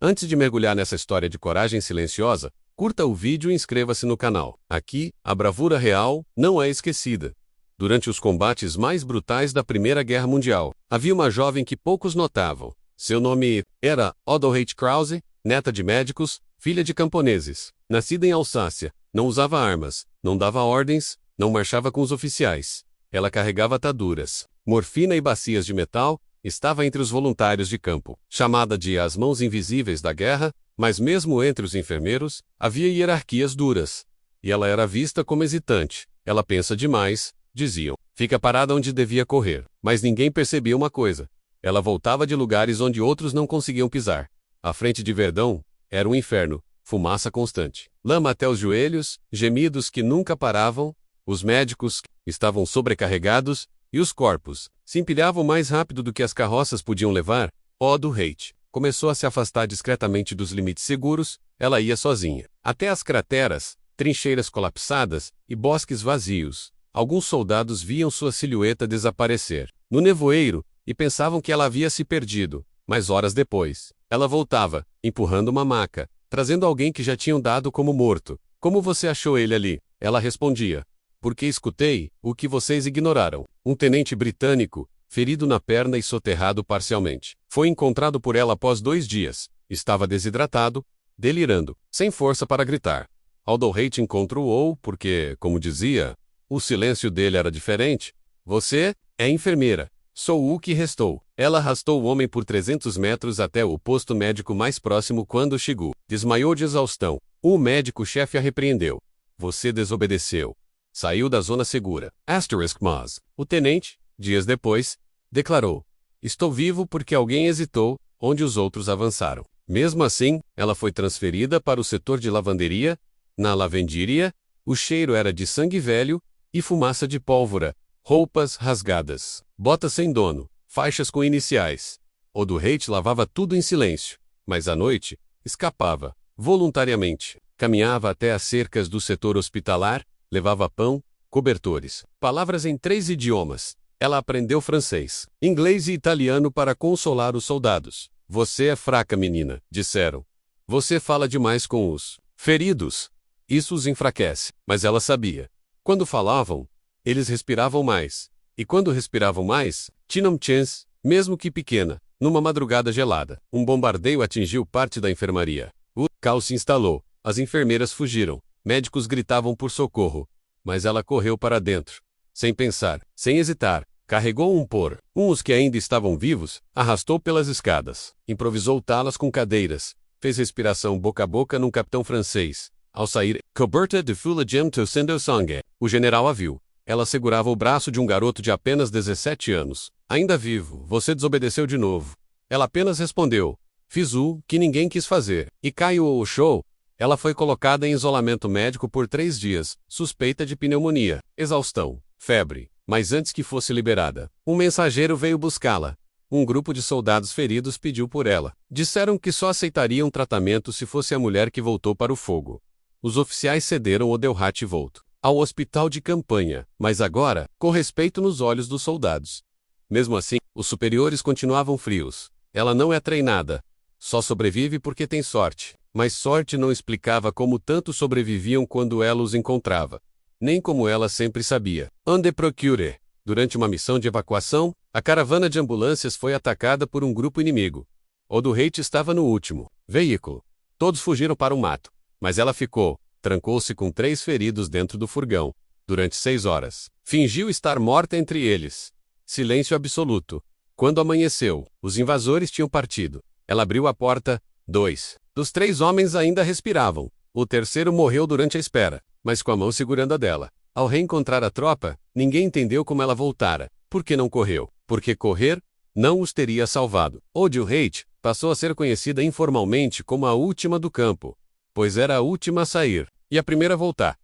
Antes de mergulhar nessa história de coragem silenciosa, curta o vídeo e inscreva-se no canal. Aqui, a bravura real não é esquecida. Durante os combates mais brutais da Primeira Guerra Mundial, havia uma jovem que poucos notavam. Seu nome era Adelheid Krause, neta de médicos, filha de camponeses. Nascida em Alsácia, não usava armas, não dava ordens, não marchava com os oficiais. Ela carregava ataduras, morfina e bacias de metal, estava entre os voluntários de campo. Chamada de as mãos invisíveis da guerra, mas mesmo entre os enfermeiros, havia hierarquias duras. E ela era vista como hesitante. Ela pensa demais, diziam. Fica parada onde devia correr. Mas ninguém percebia uma coisa. Ela voltava de lugares onde outros não conseguiam pisar. À frente de Verdão, era um inferno, fumaça constante. Lama até os joelhos, gemidos que nunca paravam, os médicos estavam sobrecarregados, e os corpos se empilhavam mais rápido do que as carroças podiam levar. Adelheid começou a se afastar discretamente dos limites seguros, ela ia sozinha. Até as crateras, trincheiras colapsadas e bosques vazios. Alguns soldados viam sua silhueta desaparecer no nevoeiro e pensavam que ela havia se perdido, mas horas depois, ela voltava, empurrando uma maca, trazendo alguém que já tinham dado como morto. Como você achou ele ali? Ela respondia. Porque escutei o que vocês ignoraram. Um tenente britânico, ferido na perna e soterrado parcialmente. Foi encontrado por ela após 2 dias. Estava desidratado, delirando, sem força para gritar. Adelheid encontrou-o porque, como dizia, o silêncio dele era diferente. Você é enfermeira. Sou o que restou. Ela arrastou o homem por 300 metros até o posto médico mais próximo quando chegou. Desmaiou de exaustão. O médico-chefe a repreendeu. Você desobedeceu. Saiu da zona segura. Mas, o tenente, dias depois, declarou. Estou vivo porque alguém hesitou, onde os outros avançaram. Mesmo assim, ela foi transferida para o setor de lavanderia. Na lavanderia, o cheiro era de sangue velho e fumaça de pólvora, roupas rasgadas, botas sem dono, faixas com iniciais. Adelheid lavava tudo em silêncio, mas à noite, escapava, voluntariamente. Caminhava até as cercas do setor hospitalar, levava pão, cobertores, palavras em 3 idiomas. Ela aprendeu francês, inglês e italiano para consolar os soldados. Você é fraca, menina, disseram. Você fala demais com os feridos. Isso os enfraquece. Mas ela sabia. Quando falavam, eles respiravam mais. E quando respiravam mais, tinham chance, mesmo que pequena. Numa madrugada gelada, um bombardeio atingiu parte da enfermaria. O caos se instalou. As enfermeiras fugiram. Médicos gritavam por socorro. Mas ela correu para dentro. Sem pensar, sem hesitar, carregou uns que ainda estavam vivos, arrastou pelas escadas. Improvisou talas com cadeiras. Fez respiração boca a boca num capitão francês. Ao sair, coberta de fulagem tossendo sangue. O general a viu. Ela segurava o braço de um garoto de apenas 17 anos. Ainda vivo, você desobedeceu de novo. Ela apenas respondeu. Fiz o que ninguém quis fazer. E caiu o show. Ela foi colocada em isolamento médico por 3 dias, suspeita de pneumonia, exaustão, febre. Mas antes que fosse liberada, um mensageiro veio buscá-la. Um grupo de soldados feridos pediu por ela. Disseram que só aceitariam tratamento se fosse a mulher que voltou para o fogo. Os oficiais cederam Adelheid voltou ao hospital de campanha, mas agora, com respeito nos olhos dos soldados. Mesmo assim, os superiores continuavam frios. Ela não é treinada. Só sobrevive porque tem sorte. Mas sorte não explicava como tanto sobreviviam quando ela os encontrava. Nem como ela sempre sabia. Ande procure. Durante uma missão de evacuação, a caravana de ambulâncias foi atacada por um grupo inimigo. Adelheid estava no último veículo. Todos fugiram para o mato. Mas ela ficou, trancou-se com 3 feridos dentro do furgão. Durante 6 horas. Fingiu estar morta entre eles. Silêncio absoluto. Quando amanheceu, os invasores tinham partido. Ela abriu a porta. 2 dos 3 homens ainda respiravam. O terceiro morreu durante a espera, mas com a mão segurando a dela. Ao reencontrar a tropa, ninguém entendeu como ela voltara. Por que não correu? Porque correr não os teria salvado. Adelheid passou a ser conhecida informalmente como a última do campo, pois era a última a sair e a primeira a voltar.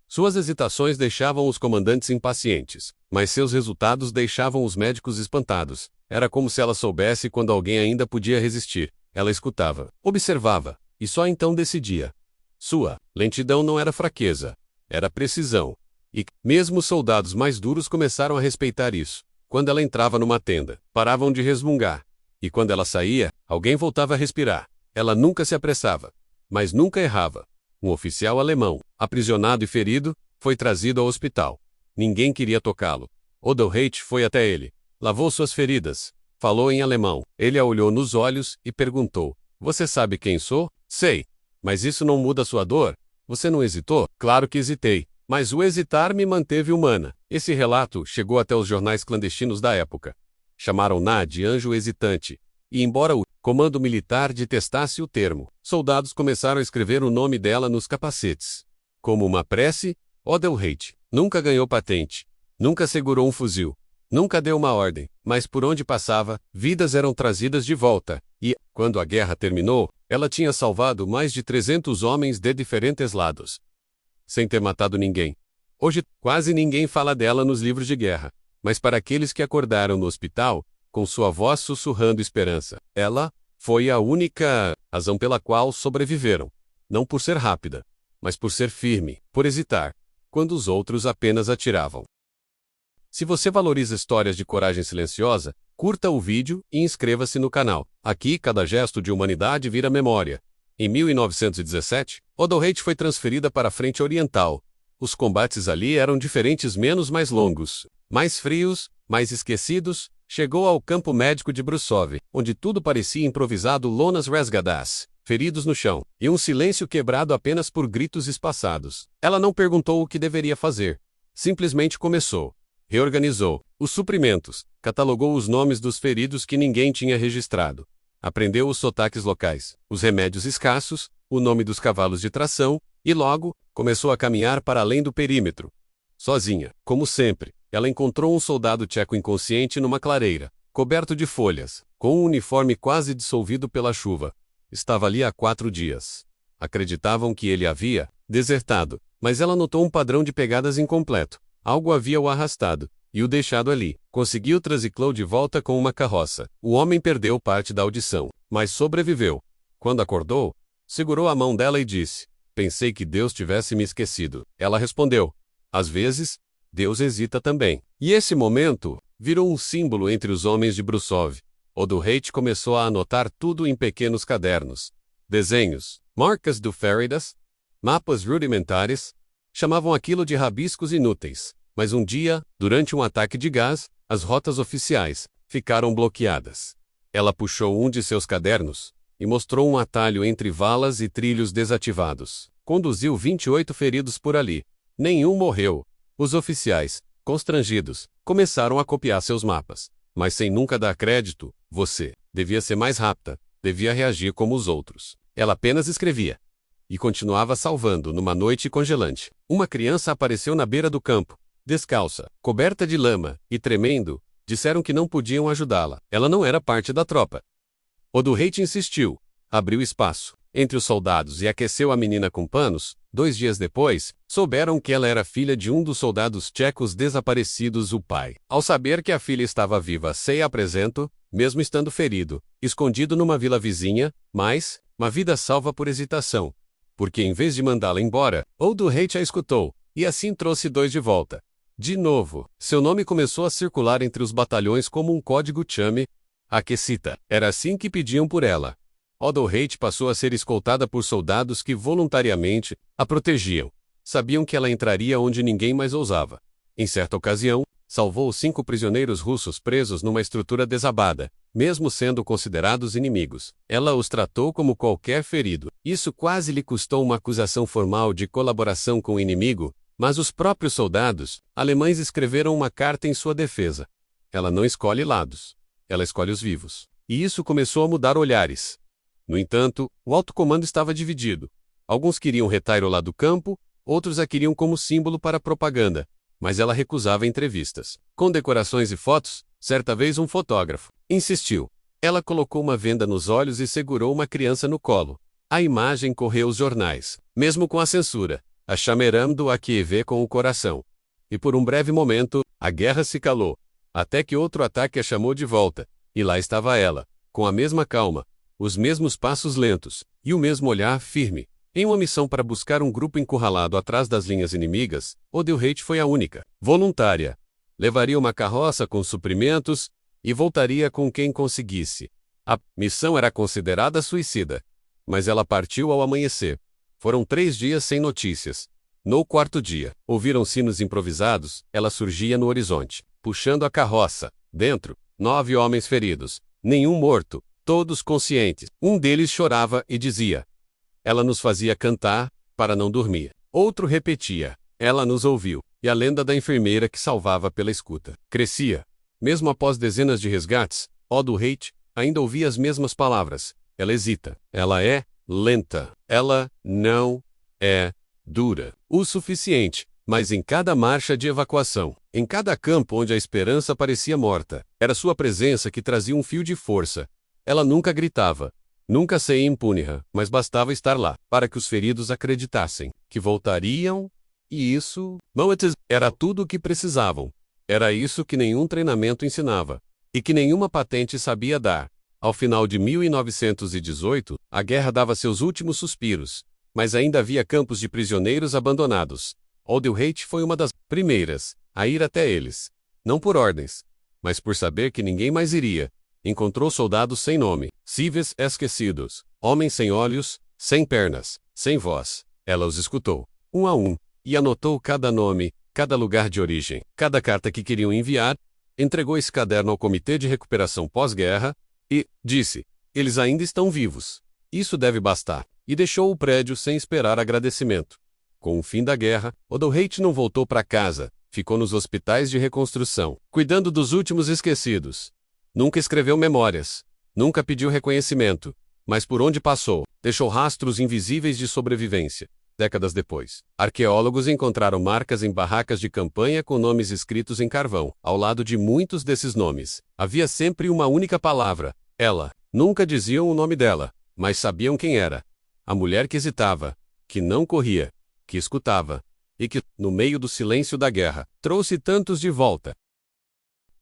Suas hesitações deixavam os comandantes impacientes, mas seus resultados deixavam os médicos espantados. Era como se ela soubesse quando alguém ainda podia resistir. Ela escutava, observava, e só então decidia. Sua lentidão não era fraqueza, era precisão. E, mesmo os soldados mais duros começaram a respeitar isso. Quando ela entrava numa tenda, paravam de resmungar. E quando ela saía, alguém voltava a respirar. Ela nunca se apressava, mas nunca errava. Um oficial alemão, aprisionado e ferido, foi trazido ao hospital. Ninguém queria tocá-lo. Adelheid foi até ele, lavou suas feridas, falou em alemão. Ele a olhou nos olhos e perguntou: "Você sabe quem sou?" "Sei. Mas isso não muda sua dor? Você não hesitou?" "Claro que hesitei. Mas o hesitar me manteve humana." Esse relato chegou até os jornais clandestinos da época. Chamaram-na de anjo hesitante. E embora o comando militar detestasse o termo, soldados começaram a escrever o nome dela nos capacetes. Como uma prece, Adelheid nunca ganhou patente, nunca segurou um fuzil, nunca deu uma ordem, mas por onde passava, vidas eram trazidas de volta, e, quando a guerra terminou, ela tinha salvado mais de 300 homens de diferentes lados, sem ter matado ninguém. Hoje, quase ninguém fala dela nos livros de guerra, mas para aqueles que acordaram no hospital, com sua voz sussurrando esperança, ela foi a única razão pela qual sobreviveram. Não por ser rápida, mas por ser firme, por hesitar, quando os outros apenas atiravam. Se você valoriza histórias de coragem silenciosa, curta o vídeo e inscreva-se no canal. Aqui, cada gesto de humanidade vira memória. Em 1917, Adelheid foi transferida para a Frente Oriental. Os combates ali eram diferentes, menos mais longos, mais frios, mais esquecidos. Chegou ao campo médico de Brusov, onde tudo parecia improvisado, lonas rasgadas, feridos no chão, e um silêncio quebrado apenas por gritos espaçados. Ela não perguntou o que deveria fazer. Simplesmente começou. Reorganizou os suprimentos, catalogou os nomes dos feridos que ninguém tinha registrado. Aprendeu os sotaques locais, os remédios escassos, o nome dos cavalos de tração, e logo, começou a caminhar para além do perímetro. Sozinha, como sempre, ela encontrou um soldado tcheco inconsciente numa clareira, coberto de folhas, com um uniforme quase dissolvido pela chuva. Estava ali há 4 dias. Acreditavam que ele havia desertado, mas ela notou um padrão de pegadas incompleto. Algo havia o arrastado e o deixado ali. Conseguiu trasiclou de volta com uma carroça. O homem perdeu parte da audição, mas sobreviveu. Quando acordou, segurou a mão dela e disse: "Pensei que Deus tivesse me esquecido." Ela respondeu: "Às vezes, Deus hesita também." E esse momento virou um símbolo entre os homens de Brusov. Adelheid começou a anotar tudo em pequenos cadernos. Desenhos, marcas do feridas, mapas rudimentares. Chamavam aquilo de rabiscos inúteis. Mas um dia, durante um ataque de gás, as rotas oficiais ficaram bloqueadas. Ela puxou um de seus cadernos e mostrou um atalho entre valas e trilhos desativados. Conduziu 28 feridos por ali. Nenhum morreu. Os oficiais, constrangidos, começaram a copiar seus mapas. Mas sem nunca dar crédito, você devia ser mais rápida, devia reagir como os outros. Ela apenas escrevia. E continuava salvando numa noite congelante. Uma criança apareceu na beira do campo, descalça, coberta de lama, e tremendo. Disseram que não podiam ajudá-la. Ela não era parte da tropa. Adelheid insistiu. Abriu espaço entre os soldados e aqueceu a menina com panos. 2 dias depois, souberam que ela era filha de um dos soldados tchecos desaparecidos. O pai, ao saber que a filha estava viva, se apresentou, mesmo estando ferido, escondido numa vila vizinha, mas, uma vida salva por hesitação. Porque em vez de mandá-la embora, Adelheid a escutou, e assim trouxe 2 de volta. De novo, seu nome começou a circular entre os batalhões como um código chame, Akesita. Era assim que pediam por ela. Adelheid passou a ser escoltada por soldados que voluntariamente a protegiam. Sabiam que ela entraria onde ninguém mais ousava. Em certa ocasião, salvou 5 prisioneiros russos presos numa estrutura desabada, mesmo sendo considerados inimigos. Ela os tratou como qualquer ferido. Isso quase lhe custou uma acusação formal de colaboração com o inimigo, mas os próprios soldados alemães escreveram uma carta em sua defesa. Ela não escolhe lados. Ela escolhe os vivos. E isso começou a mudar olhares. No entanto, o alto comando estava dividido. Alguns queriam Retairola do campo, outros a queriam como símbolo para propaganda, mas ela recusava entrevistas. Com decorações e fotos, certa vez um fotógrafo insistiu. Ela colocou uma venda nos olhos e segurou uma criança no colo. A imagem correu os jornais, mesmo com a censura, a chamerando a Kiev com o coração. E por um breve momento, a guerra se calou, até que outro ataque a chamou de volta, e lá estava ela, com a mesma calma, os mesmos passos lentos, e o mesmo olhar firme. Em uma missão para buscar um grupo encurralado atrás das linhas inimigas, Adelheid foi a única voluntária. Levaria uma carroça com suprimentos e voltaria com quem conseguisse. A missão era considerada suicida. mas ela partiu ao amanhecer. Foram 3 dias sem notícias. No 4º dia, ouviram sinos improvisados, ela surgia no horizonte, puxando a carroça. Dentro, 9 homens feridos, nenhum morto, todos conscientes. Um deles chorava e dizia: ela nos fazia cantar, para não dormir. Outro repetia: ela nos ouviu. E a lenda da enfermeira que salvava pela escuta crescia. Mesmo após dezenas de resgates, Otto Haight ainda ouvia as mesmas palavras. Ela hesita. Ela é lenta. Ela não é dura o suficiente. Mas em cada marcha de evacuação, em cada campo onde a esperança parecia morta, era sua presença que trazia um fio de força. Ela nunca gritava, nunca saía impune, mas bastava estar lá, para que os feridos acreditassem que voltariam, e isso era tudo o que precisavam. Era isso que nenhum treinamento ensinava, e que nenhuma patente sabia dar. Ao final de 1918, a guerra dava seus últimos suspiros, mas ainda havia campos de prisioneiros abandonados. Otto Haight foi uma das primeiras a ir até eles. Não por ordens, mas por saber que ninguém mais iria. Encontrou soldados sem nome, civis esquecidos, homens sem olhos, sem pernas, sem voz. Ela os escutou, um a um, e anotou cada nome, cada lugar de origem, cada carta que queriam enviar. Entregou esse caderno ao Comitê de Recuperação Pós-Guerra e disse: eles ainda estão vivos. Isso deve bastar. E deixou o prédio sem esperar agradecimento. Com o fim da guerra, Otto Haight não voltou para casa, ficou nos hospitais de reconstrução, cuidando dos últimos esquecidos. Nunca escreveu memórias, nunca pediu reconhecimento, mas por onde passou, deixou rastros invisíveis de sobrevivência. Décadas depois, arqueólogos encontraram marcas em barracas de campanha com nomes escritos em carvão. Ao lado de muitos desses nomes, havia sempre uma única palavra: ela. Nunca diziam o nome dela, mas sabiam quem era. A mulher que hesitava, que não corria, que escutava, e que, no meio do silêncio da guerra, trouxe tantos de volta.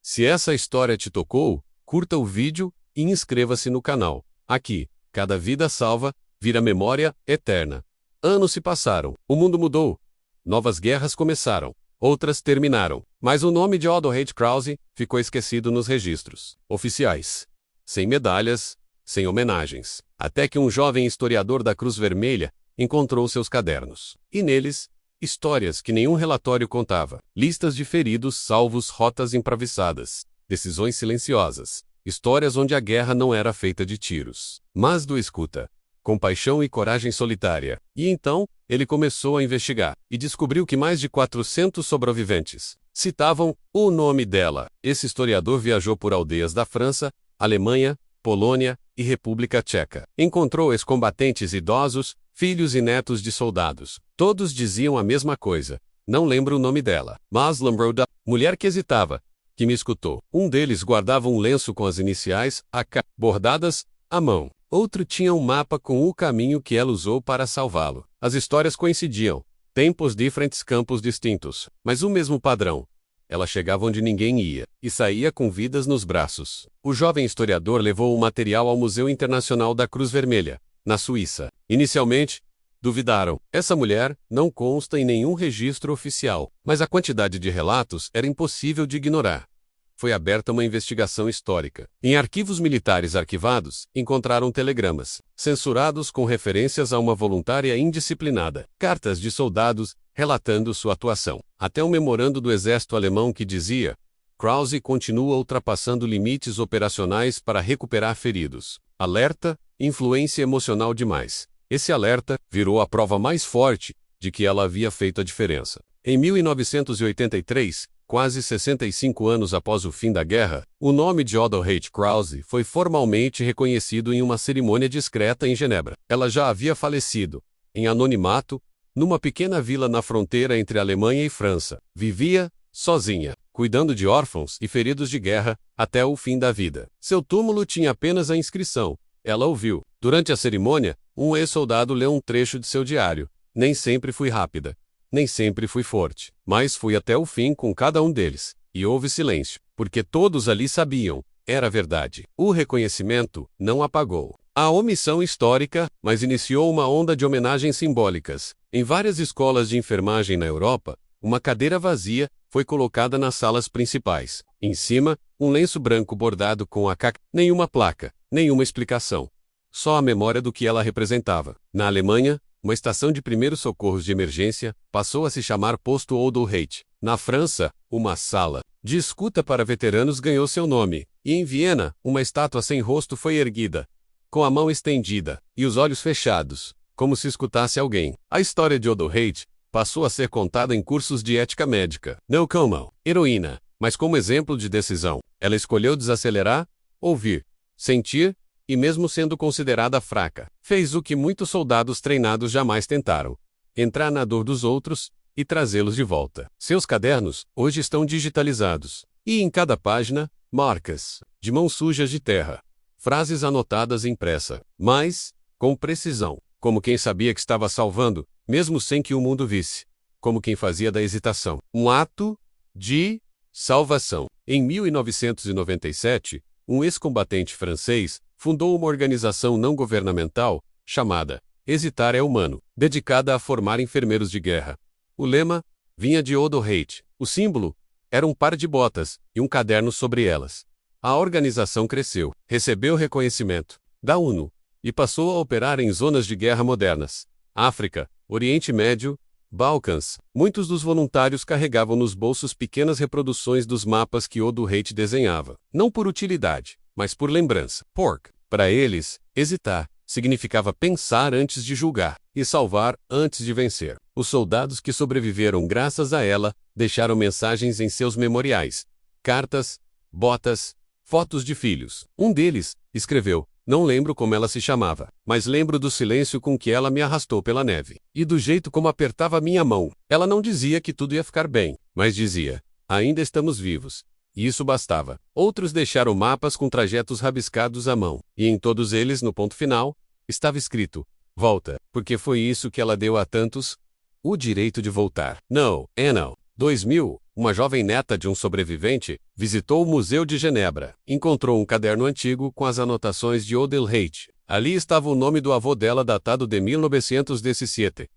Se essa história te tocou, curta o vídeo e inscreva-se no canal. Aqui, cada vida salva vira memória eterna. Anos se passaram, o mundo mudou. Novas guerras começaram, outras terminaram, mas o nome de Otto Haight Krause ficou esquecido nos registros oficiais. Sem medalhas, sem homenagens. Até que um jovem historiador da Cruz Vermelha encontrou seus cadernos. E neles, histórias que nenhum relatório contava. Listas de feridos salvos, rotas improvisadas, decisões silenciosas. Histórias onde a guerra não era feita de tiros, mas do escuta, compaixão e coragem solitária. E então, ele começou a investigar, e descobriu que mais de 400 sobreviventes citavam o nome dela. Esse historiador viajou por aldeias da França, Alemanha, Polônia e República Tcheca. Encontrou ex-combatentes idosos, filhos e netos de soldados. Todos diziam a mesma coisa: não lembro o nome dela, mas lembrou da mulher que hesitava, que me escutou. Um deles guardava um lenço com as iniciais AK bordadas à mão. Outro tinha um mapa com o caminho que ela usou para salvá-lo. As histórias coincidiam. Tempos diferentes, campos distintos, mas o mesmo padrão. Ela chegava onde ninguém ia, e saía com vidas nos braços. O jovem historiador levou o material ao Museu Internacional da Cruz Vermelha, na Suíça. Inicialmente, duvidaram. Essa mulher não consta em nenhum registro oficial, mas a quantidade de relatos era impossível de ignorar. Foi aberta uma investigação histórica. Em arquivos militares arquivados, encontraram telegramas, censurados com referências a uma voluntária indisciplinada, cartas de soldados relatando sua atuação, até um memorando do exército alemão que dizia: Krause continua ultrapassando limites operacionais para recuperar feridos. Alerta, influência emocional demais. Esse alerta virou a prova mais forte de que ela havia feito a diferença. Em 1983, quase 65 anos após o fim da guerra, o nome de Otto Haight Krause foi formalmente reconhecido em uma cerimônia discreta em Genebra. Ela já havia falecido, em anonimato, numa pequena vila na fronteira entre Alemanha e França. Vivia, sozinha, cuidando de órfãos e feridos de guerra, até o fim da vida. Seu túmulo tinha apenas a inscrição. Ela ouviu. Durante a cerimônia, um ex-soldado leu um trecho de seu diário. Nem sempre fui rápida. Nem sempre fui forte, mas fui até o fim com cada um deles. E houve silêncio, porque todos ali sabiam, era verdade. O reconhecimento não apagou a omissão histórica, mas iniciou uma onda de homenagens simbólicas. Em várias escolas de enfermagem na Europa, uma cadeira vazia foi colocada nas salas principais. Em cima, um lenço branco bordado com a nenhuma placa, nenhuma explicação. só a memória do que ela representava. Na Alemanha, uma estação de primeiros socorros de emergência passou a se chamar Posto Odo Reit. Na França, uma sala de escuta para veteranos ganhou seu nome, e em Viena, uma estátua sem rosto foi erguida, com a mão estendida e os olhos fechados, como se escutasse alguém. A história de Odo Reit passou a ser contada em cursos de ética médica. Não como heroína, mas como exemplo de decisão. Ela escolheu desacelerar, ouvir, sentir, e mesmo sendo considerada fraca, fez o que muitos soldados treinados jamais tentaram: entrar na dor dos outros e trazê-los de volta. Seus cadernos hoje estão digitalizados, e em cada página, marcas de mãos sujas de terra, frases anotadas impressa, mas com precisão, como quem sabia que estava salvando, mesmo sem que o mundo visse, como quem fazia da hesitação um ato de salvação. Em 1997, um ex-combatente francês fundou uma organização não governamental chamada Hesitar é Humano, dedicada a formar enfermeiros de guerra. O lema vinha de Odo Reit. O símbolo era um par de botas e um caderno sobre elas. A organização cresceu, recebeu reconhecimento da ONU e passou a operar em zonas de guerra modernas: África, Oriente Médio, Balcãs. Muitos dos voluntários carregavam nos bolsos pequenas reproduções dos mapas que Odo Reit desenhava, não por utilidade, mas por lembrança. Para eles, hesitar significava pensar antes de julgar e salvar antes de vencer. Os soldados que sobreviveram graças a ela deixaram mensagens em seus memoriais, cartas, botas, fotos de filhos. Um deles escreveu: "Não lembro como ela se chamava, mas lembro do silêncio com que ela me arrastou pela neve. E do jeito como apertava minha mão. Ela não dizia que tudo ia ficar bem, mas dizia: ainda estamos vivos." E isso bastava. Outros deixaram mapas com trajetos rabiscados à mão, e em todos eles, no ponto final, estava escrito: "Volta, porque foi isso que ela deu a tantos, o direito de voltar." Não, não. 2000, uma jovem neta de um sobrevivente visitou o Museu de Genebra. Encontrou um caderno antigo com as anotações de Odo Reit. Ali estava o nome do avô dela datado de 1917.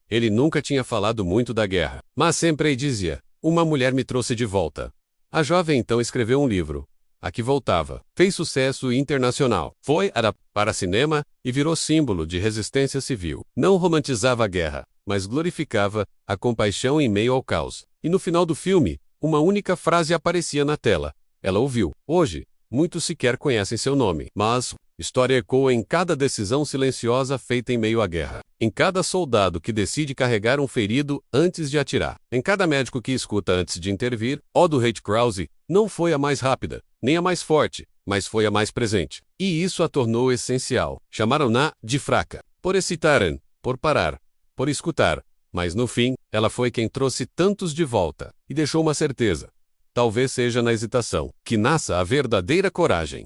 Ele nunca tinha falado muito da guerra, mas sempre dizia: "Uma mulher me trouxe de volta." A jovem então escreveu um livro, A Que Voltava. Fez sucesso internacional. Foi para cinema e virou símbolo de resistência civil. Não romantizava a guerra, mas glorificava a compaixão em meio ao caos. E no final do filme, uma única frase aparecia na tela. Ela ouviu. Hoje, muitos sequer conhecem seu nome, mas história ecoa em cada decisão silenciosa feita em meio à guerra. Em cada soldado que decide carregar um ferido antes de atirar. Em cada médico que escuta antes de intervir. Odo Reit Krause não foi a mais rápida, nem a mais forte, mas foi a mais presente. E isso a tornou essencial. Chamaram-na de fraca, por hesitarem, por parar, por escutar. Mas no fim, ela foi quem trouxe tantos de volta, e deixou uma certeza: talvez seja na hesitação que nasça a verdadeira coragem.